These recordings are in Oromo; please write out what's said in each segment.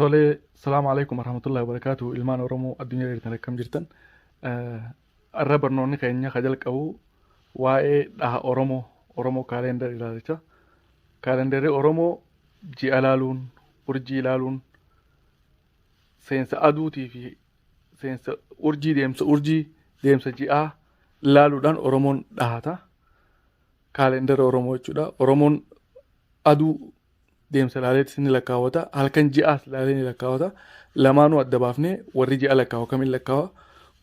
Tole, salaamu alaikum warahmatullahi wabarakatuh. Ilmaan Oromoo addunyaa irratti akkam jirtan. Arra barnoonni keenya ka jalqabu waa'ee dhaha Oromoo kaalendar ilaalcha. Kaalendarri Oromoo ji'a ilaaluun, urjii ilaaluun, seensa aduutii fi seensa deemsa ji'aa ilaaluudhaan Oromoon dhahata. Kaalendara Oromoo jechuudha. Oromoon aduu deemsa ilaaleetis ni lakkaawwata. Halkan ji'aas ilaalee ni lakkaawwata. Lamaanuu adda baafnee warri ji'a lakkaawa kamiin lakkaawa,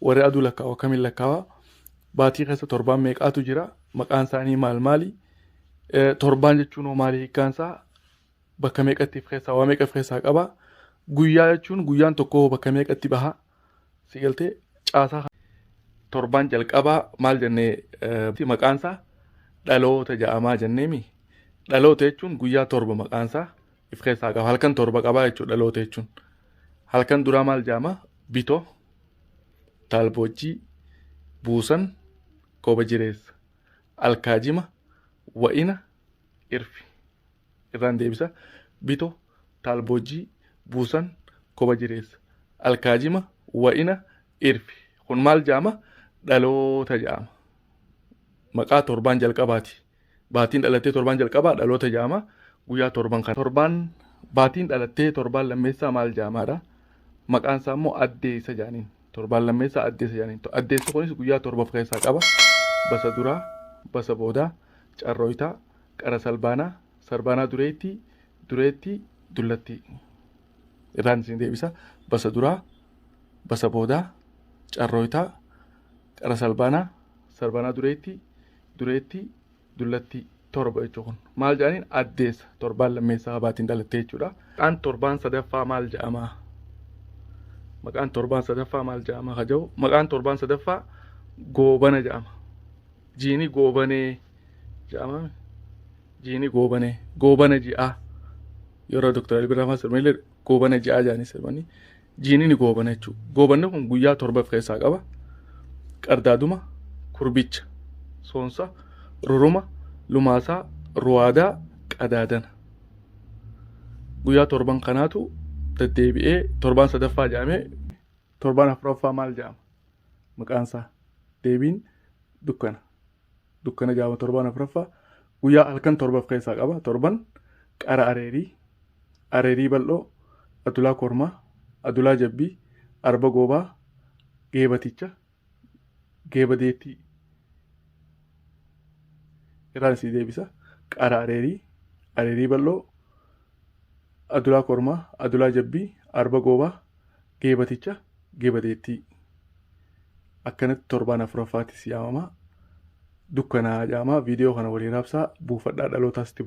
warri aduu lakkaawa kamiin lakkaawa. Baatii keessa torbaan meeqaatu jira? Maqaan isaanii maal maali? Torbaan jechuun maali hiikkaansaa? Bakka meeqatti keessaa waa meeqa keessaa qaba? Guyyaa jechuun guyyaan tokko bakka meeqatti baha? Si galtee caasaa torbaan jalqabaa maal jennee maqaansaa dhaloota ja'amaa jenneemi. Dhaloota jechuun guyyaa torba maqaansaa if keessaa qaba. Halkan torba qabaa jechuudha dhaloota jechuun. Halkan duraa maal jedhama? Bitoo, taalboojjii, buusan, kooba jireessa, alkaajima, wa'ina, irfi. Irraan deebisa. Bitoo, taalboojjii, buusan, kooba jireessa, alkaajima, wa'ina, irfi. Kun maal jedhama? Dhaloota jedhama. Maqaa torbaan jalqabaati. Baatiin dhalattee torbaan jalqabaa dhaloota jedhama. Guyyaa torban kana. Torbaan baatiin dhalattee torbaan lammeessaa maal jedhamaadha? Maqaan isaa immoo addeessa jedhaniin. Torbaan lammeessaa addeessa jedhaniin. Addeessi kunis guyyaa torba of keessaa qaba. Basa duraa, basa boodaa, carrooyitaa, qara salbaanaa, sarbaanaa dureettii, dullattii. Irraan isin deebisa. Basa duraa, basa boodaa, carrooyitaa, qara salbaanaa, sarbaanaa dureettii, dullattii torba jechuun maal jedhaniin addeessa torbaan lammeessaa baatiin dhalattee jechuudha. Maqaan torbaan sadaffaa maal jedhama? Maqaan torbaan sadaffaa maal jedhama? Haja'u maqaan torbaan sadaffaa goobana jedhama. Jiini goobanee jedhama. Jiini goobanee goobana ji'aa yeroo Dr. Albiraamaa Sirmeelee goobana ji'aa jedhanii sirmanii jiini ni goobana jechuudha. Goobanni kun guyyaa torba of keessaa qaba. Qardaaduma, kurbicha, soonsa, ruruma, lumaasaa, ruwaadaa, qadaadana. Guyyaa torban kanaatu deddeebi'ee torbaan sadaffaa jedhamee torbaan afuraffaa maal jedhama? Maqaansaa deebiin dukkana. Dukkana jedhama torbaan afuraffaa. Guyyaa halkan torba of keessaa qaba. Torban qara areerii bal'oo, adulaa kormaa, adulaa jabbii, arba goobaa, geebaticha, geebadeettii. Irraan isii deebisa. Qara areerii bal'oo, adulaa kormaa, adulaa jabbii, arba goobaa, geebaticha, geebadeettii. Akkanatti torbaan afuraffaattis yaamama. Dukkanaa jedhama. Viidiyoo kana waliin raabsaa buufadhaa dhalootaas itti